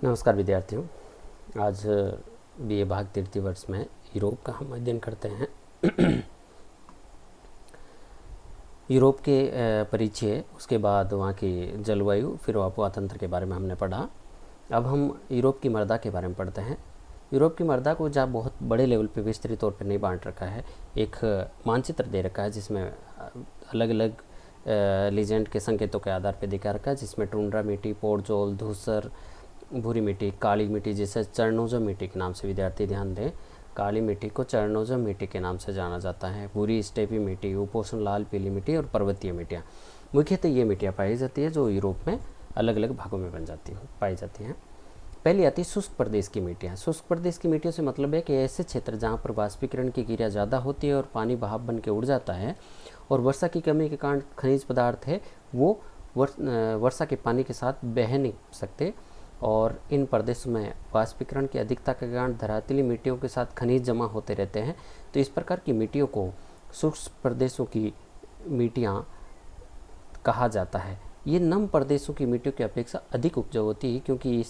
नमस्कार विद्यार्थियों। आज बीए भाग तृतीय वर्ष में यूरोप का हम अध्ययन करते हैं। यूरोप के परिचय, उसके बाद वहाँ की जलवायु, फिर आबोहवा तंत्र के बारे में हमने पढ़ा। अब हम यूरोप की मृदा के बारे में पढ़ते हैं। यूरोप की मृदा को जहाँ बहुत बड़े लेवल पे विस्तृत तौर पर नहीं बांट रखा है, एक मानचित्र दे रखा है जिसमें अलग अलग लीजेंड के संकेतों के आधार पर दिखा रखा है, जिसमें टुंड्रा मिट्टी, पोड़जोल, धूसर, भूरी मिट्टी, काली मिट्टी जिसे चरणोजम मिट्टी के नाम से विद्यार्थी ध्यान दें। काली मिट्टी को चरणोजम मिट्टी के नाम से जाना जाता है। भूरी स्टेपी मिट्टी, उपोष्ण लाल पीली मिट्टी और पर्वतीय मिट्टियाँ, मुख्यतः ये मिट्टियाँ पाई जाती है जो यूरोप में अलग अलग भागों में पाई जाती हैं। पहली आती है शुष्क प्रदेश की मिट्टियाँ। शुष्क प्रदेश की मिट्टियों से मतलब है कि ऐसे क्षेत्र जहाँ पर वाष्पीकरण की क्रिया ज़्यादा होती है और पानी भाप बन के उड़ जाता है और वर्षा की कमी के कारण खनिज पदार्थ है वो वर्षा के पानी के साथ बह नहीं सकते, और इन प्रदेशों में वाष्पीकरण की अधिकता के कारण धरातली मिट्टियों के साथ खनिज जमा होते रहते हैं। तो इस प्रकार की मिट्टियों को शुष्क प्रदेशों की मिट्टियाँ कहा जाता है। ये नम प्रदेशों की मिट्टियों की अपेक्षा अधिक उपजाऊ होती है, क्योंकि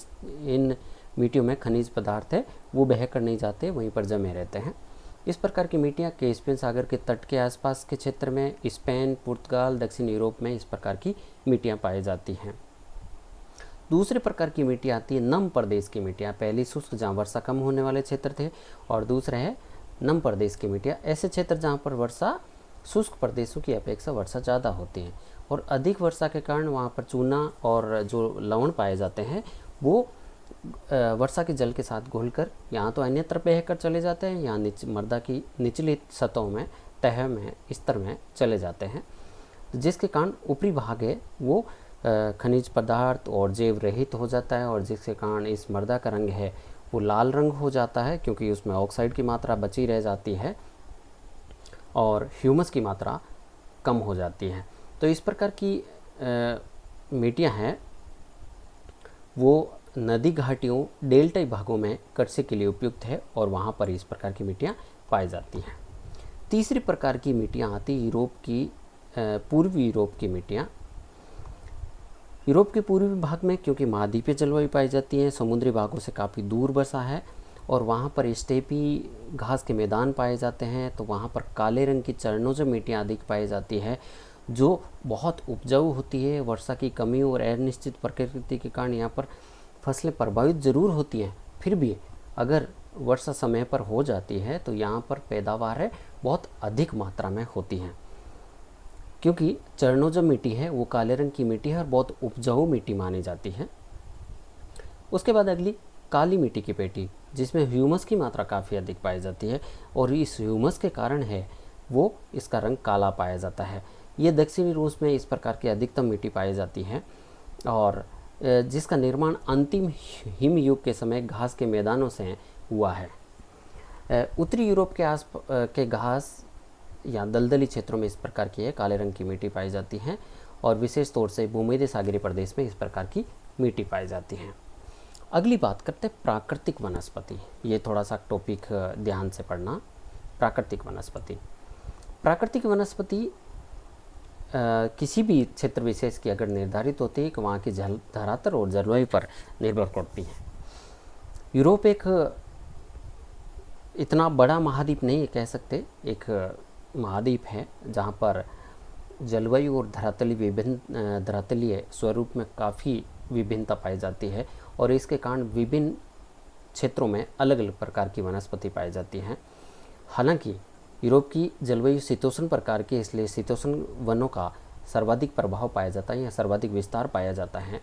इन मिट्टियों में खनिज पदार्थ है वो बह कर नहीं जाते, वहीं पर जमे रहते हैं। इस प्रकार की मिट्टियाँ कैस्पियन सागर के तट के आसपास के क्षेत्र में, स्पेन, पुर्तगाल, दक्षिण यूरोप में इस प्रकार की मिट्टियाँ पाई जाती हैं। दूसरे प्रकार की मिट्टी आती है नम प्रदेश की मिट्टियाँ। पहली शुष्क, जहाँ वर्षा कम होने वाले क्षेत्र थे, और दूसरा है नम प्रदेश की मिट्टियाँ, ऐसे क्षेत्र जहाँ पर वर्षा शुष्क प्रदेशों की अपेक्षा वर्षा ज़्यादा होती है और अधिक वर्षा के कारण वहाँ पर चूना और जो लवण पाए जाते हैं वो वर्षा के जल के साथ घुलकर यहाँ तो अन्यत्र बह कर चले जाते हैं, यहाँ मृदा की निचली सतहों में, तह में, स्तर में चले जाते हैं, जिसके कारण ऊपरी भाग है वो खनिज पदार्थ और जैव रहित हो जाता है, और जिसके कारण इस मृदा का रंग है वो लाल रंग हो जाता है, क्योंकि उसमें ऑक्साइड की मात्रा बची रह जाती है और ह्यूमस की मात्रा कम हो जाती है। तो इस प्रकार की मिट्टियाँ हैं वो नदी घाटियों, डेल्टाई भागों में कृषि के लिए उपयुक्त है और वहाँ पर इस प्रकार की मिट्टियाँ पाई जाती हैं। तीसरी प्रकार की मिट्टियाँ आती यूरोप की पूर्वी यूरोप की मिट्टियाँ। यूरोप के पूर्वी भाग में क्योंकि महाद्वीपीय जलवायु पाई जाती है, समुद्री भागों से काफ़ी दूर बसा है और वहाँ पर स्टेपी घास के मैदान पाए जाते हैं, तो वहाँ पर काले रंग की चरणोजम मिट्टियाँ अधिक पाई जाती है जो बहुत उपजाऊ होती है। वर्षा की कमी और अनिश्चित प्रकृति के कारण यहाँ पर फसलें प्रभावित ज़रूर होती हैं, फिर भी अगर वर्षा समय पर हो जाती है तो यहाँ पर पैदावार है बहुत अधिक मात्रा में होती हैं, क्योंकि चरणोजम मिट्टी है वो काले रंग की मिट्टी है और बहुत उपजाऊ मिट्टी मानी जाती है। उसके बाद अगली काली मिट्टी की पेटी, जिसमें ह्यूमस की मात्रा काफ़ी अधिक पाई जाती है और इस ह्यूमस के कारण है वो इसका रंग काला पाया जाता है। ये दक्षिणी रूस में इस प्रकार की अधिकतम मिट्टी पाई जाती है और जिसका निर्माण अंतिम हिम युग के समय घास के मैदानों से हुआ है। उत्तरी यूरोप के घास या दलदली क्षेत्रों में इस प्रकार की काले रंग की मिट्टी पाई जाती हैं और विशेष तौर से भूमध्य सागरीय प्रदेश में इस प्रकार की मिट्टी पाई जाती हैं। अगली बात करते हैं प्राकृतिक वनस्पति। ये थोड़ा सा टॉपिक ध्यान से पढ़ना। प्राकृतिक वनस्पति, प्राकृतिक वनस्पति किसी भी क्षेत्र विशेष की अगर निर्धारित होती है कि वहाँ की धरातल और जलवायु पर निर्भर करती है। यूरोप एक इतना बड़ा महाद्वीप नहीं कह सकते, एक महाद्वीप है जहाँ पर जलवायु और धरातलीय स्वरूप में काफ़ी विभिन्नता पाई जाती है और इसके कारण विभिन्न क्षेत्रों में अलग अलग प्रकार की वनस्पति पाई जाती हैं। हालांकि यूरोप की जलवायु शीतोष्ण प्रकार की, इसलिए शीतोष्ण वनों का सर्वाधिक प्रभाव पाया जाता है या सर्वाधिक विस्तार पाया जाता है।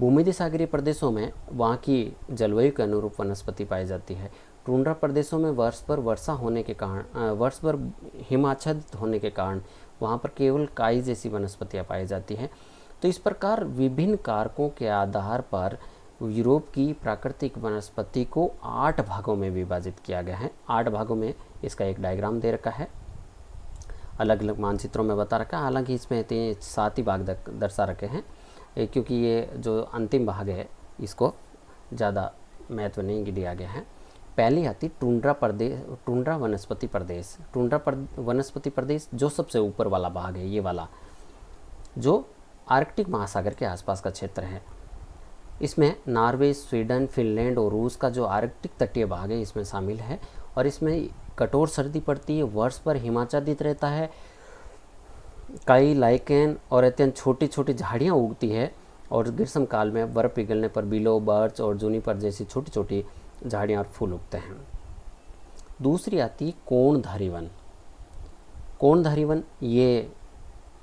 भूमध्य सागरीय प्रदेशों में वहाँ की जलवायु के अनुरूप वनस्पति पाई जाती है। टुंड्रा प्रदेशों में वर्ष भर वर्षा होने के कारण, वर्ष भर हिमाच्छादित होने के कारण वहाँ पर केवल काई जैसी वनस्पतियाँ पाई जाती हैं। तो इस प्रकार विभिन्न कारकों के आधार पर यूरोप की प्राकृतिक वनस्पति को 8 भागों में विभाजित किया गया है। 8 भागों में इसका एक डायग्राम दे रखा है, अलग अलग मानचित्रों में बता रखा है। हालांकि इसमें 7 ही भाग दर्शा रखे हैं, क्योंकि ये जो अंतिम भाग है इसको ज़्यादा महत्व नहीं दिया गया है। पहली आती टुंड्रा वनस्पति प्रदेश। वनस्पति प्रदेश जो सबसे ऊपर वाला भाग है, ये वाला जो आर्कटिक महासागर के आसपास का क्षेत्र है। इसमें नॉर्वे, स्वीडन, फिनलैंड और रूस का जो आर्कटिक तटीय भाग है इसमें शामिल है और इसमें कठोर सर्दी पड़ती है, वर्ष भर हिमाच्छादित रहता है, कई लाइकेन और अत्यंत छोटी छोटी झाड़ियाँ उगती है और ग्रीष्म काल में बर्फ़ पिघलने पर बिलो, बर्च और जूनिपर जैसी छोटी छोटी झाड़ियाँ और फूल उगते हैं। दूसरी आती कोणधारी वन। कोणधारी वन ये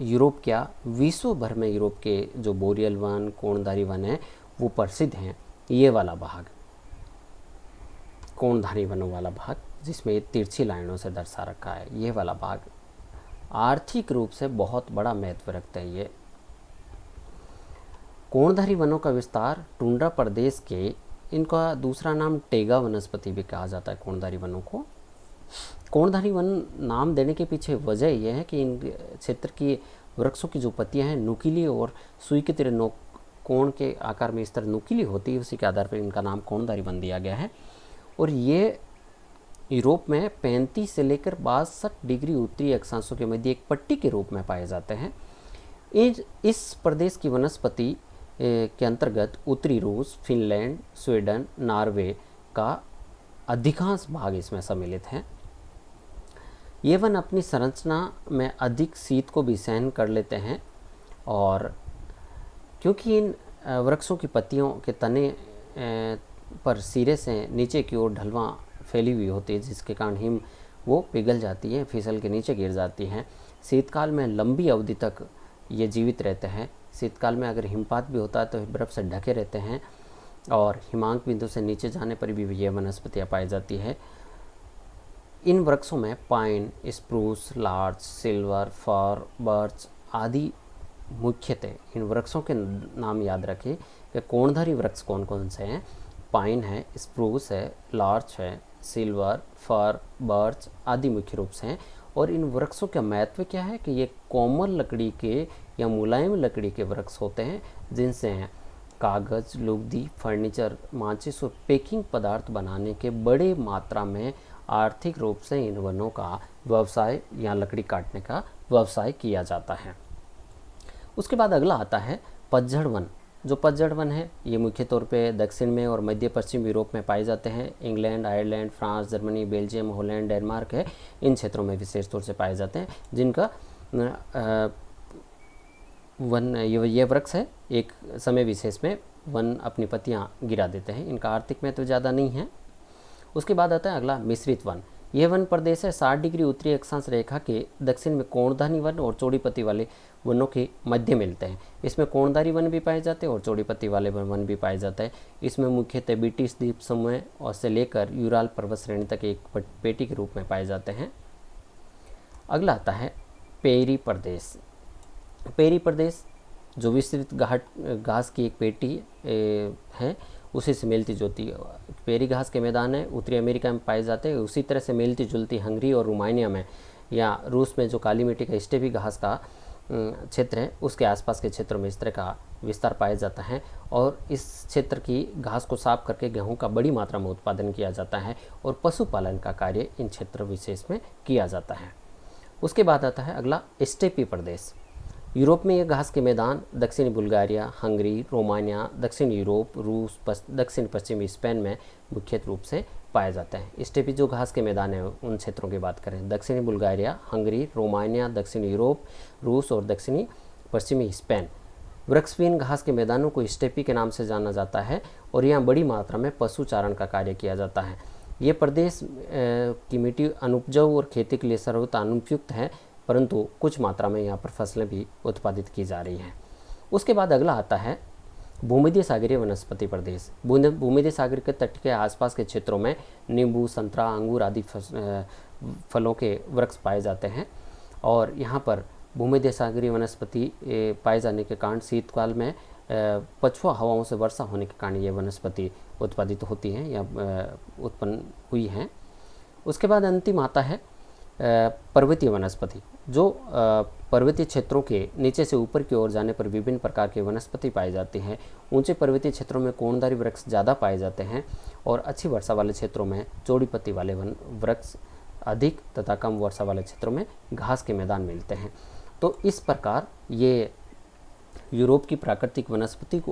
यूरोप क्या विश्व भर में यूरोप के जो बोरियल वन, कोणधारी वन है वो प्रसिद्ध हैं। ये वाला भाग कोणधारी वनों वाला भाग जिसमें तिरछी लाइनों से दर्शा रखा है, ये वाला भाग आर्थिक रूप से बहुत बड़ा महत्व रखता है। ये कोणधारी वनों का विस्तार टुंड्रा प्रदेश के, इनका दूसरा नाम टेगा वनस्पति भी कहा जाता है कोणधारी वनों को। कोणधारी वन नाम देने के पीछे वजह यह है कि इन क्षेत्र की वृक्षों की जो पत्तियां हैं नुकीली और सुई की तरह कोण के आकार में इस तरह नुकीली होती है, उसी के आधार पर इनका नाम कोणधारी वन दिया गया है। और ये यूरोप में 35 से लेकर 62 डिग्री उत्तरी अक्षांशों के मध्य एक पट्टी के रूप में पाए जाते हैं। इस प्रदेश की वनस्पति के अंतर्गत उत्तरी रूस, फिनलैंड, स्वीडन, नॉर्वे का अधिकांश भाग इसमें सम्मिलित है। ये वन अपनी संरचना में अधिक शीत को भी सहन कर लेते हैं और क्योंकि इन वृक्षों की पत्तियों के तने पर सिरे से नीचे की ओर ढलवां फैली हुई होती है, जिसके कारण हिम वो पिघल जाती है, फिसल के नीचे गिर जाती हैं। शीतकाल में लंबी अवधि तक ये जीवित रहते हैं। शीतकाल में अगर हिमपात भी होता है तो बर्फ़ से ढके रहते हैं और हिमांक बिंदु से नीचे जाने पर भी ये वनस्पतियाँ पाई जाती है। इन वृक्षों में पाइन, स्प्रूस, लार्च, सिल्वर, फर, बर्च आदि मुख्यतः। इन वृक्षों के नाम याद रखें कि कोणधारी वृक्ष कौन कौन से हैं। पाइन है, स्प्रूस है, लार्च है, सिल्वर, फर, बर्च आदि मुख्य रूप से हैं। और इन वृक्षों का महत्व क्या है कि ये कोमल लकड़ी के या मुलायम लकड़ी के वृक्ष होते हैं, जिनसे कागज़, लुगदी, फर्नीचर, माचिस और पैकिंग पदार्थ बनाने के बड़े मात्रा में आर्थिक रूप से इन वनों का व्यवसाय या लकड़ी काटने का व्यवसाय किया जाता है। उसके बाद अगला आता है पतझड़ वन। जो पतझड़ वन है ये मुख्य तौर पे दक्षिण में और मध्य पश्चिम यूरोप में पाए जाते हैं। England, Ireland, France, Germany, Belgium, Holland, Denmark है, इन क्षेत्रों में विशेष तौर से पाए जाते हैं। जिनका वन ये वृक्ष है एक समय विशेष में वन अपनी पत्तियाँ गिरा देते हैं। इनका आर्थिक महत्व ज़्यादा नहीं है। उसके बाद आता है अगला मिश्रित वन। यह वन प्रदेश है 60 डिग्री उत्तरी अक्षांश रेखा के दक्षिण में कोणधारी वन और चौड़ी पत्ती वाले वनों के मध्य मिलते हैं। इसमें कोणधारी वन भी पाए जाते हैं और चौड़ी पत्ती वाले वन भी पाए जाते हैं। इसमें मुख्यतः ब्रिटिश द्वीप समूह और से लेकर यूराल पर्वत श्रेणी तक एक पेटी के रूप में पाए जाते हैं। अगला आता है पेरी प्रदेश। पेरी प्रदेश जो विस्तृत घास की एक पेटी है, उसी से मिलती जुलती पेरी घास के मैदान है, उत्तरी अमेरिका में पाए जाते हैं। उसी तरह से मिलती जुलती हंगरी और रोमानिया में या रूस में जो काली मिट्टी का स्टेपी घास का क्षेत्र है, उसके आसपास के क्षेत्रों में इस तरह का विस्तार पाया जाता है। और इस क्षेत्र की घास को साफ करके गेहूं का बड़ी मात्रा में उत्पादन किया जाता है और पशुपालन का कार्य इन क्षेत्र विशेष में किया जाता है। उसके बाद आता है अगला स्टेपी प्रदेश। यूरोप में ये घास के मैदान दक्षिणी बुल्गारिया, हंगरी, रोमानिया, दक्षिण यूरोप, रूस, दक्षिण पश्चिमी स्पेन में मुख्य रूप से पाए जाते हैं। स्टेपी जो घास के मैदान है उन क्षेत्रों की बात करें, दक्षिणी बुल्गारिया, हंगरी, रोमानिया, दक्षिण यूरोप, रूस और दक्षिणी पश्चिमी स्पेन। वृक्षविहीन घास के मैदानों को स्टेपी के नाम से जाना जाता है और यहाँ बड़ी मात्रा में पशु चारण का कार्य किया जाता है। ये प्रदेश की मिट्टी अनुपजाऊ और खेती के लिए सर्वथा अनुपयुक्त है, परंतु कुछ मात्रा में यहाँ पर फसलें भी उत्पादित की जा रही हैं। उसके बाद अगला आता है भूमध्य सागरीय वनस्पति प्रदेश। भूमध्य सागर के तट के आसपास के क्षेत्रों में नींबू, संतरा, अंगूर आदि फलों के वृक्ष पाए जाते हैं और यहाँ पर भूमध्य सागरीय वनस्पति पाए जाने के कारण शीतकाल में पछुआ हवाओं से वर्षा होने के कारण ये वनस्पति उत्पादित होती हैं या उत्पन्न हुई हैं। उसके बाद अंतिम आता है पर्वतीय वनस्पति। जो पर्वतीय क्षेत्रों के नीचे से ऊपर की ओर जाने पर विभिन्न प्रकार के वनस्पति पाई जाती हैं। ऊंचे पर्वतीय क्षेत्रों में कोणधारी वृक्ष ज़्यादा पाए जाते हैं और अच्छी वर्षा वाले क्षेत्रों में चौड़ी पत्ती वाले वृक्ष अधिक तथा कम वर्षा वाले क्षेत्रों में घास के मैदान मिलते हैं। तो इस प्रकार ये यूरोप की प्राकृतिक वनस्पति को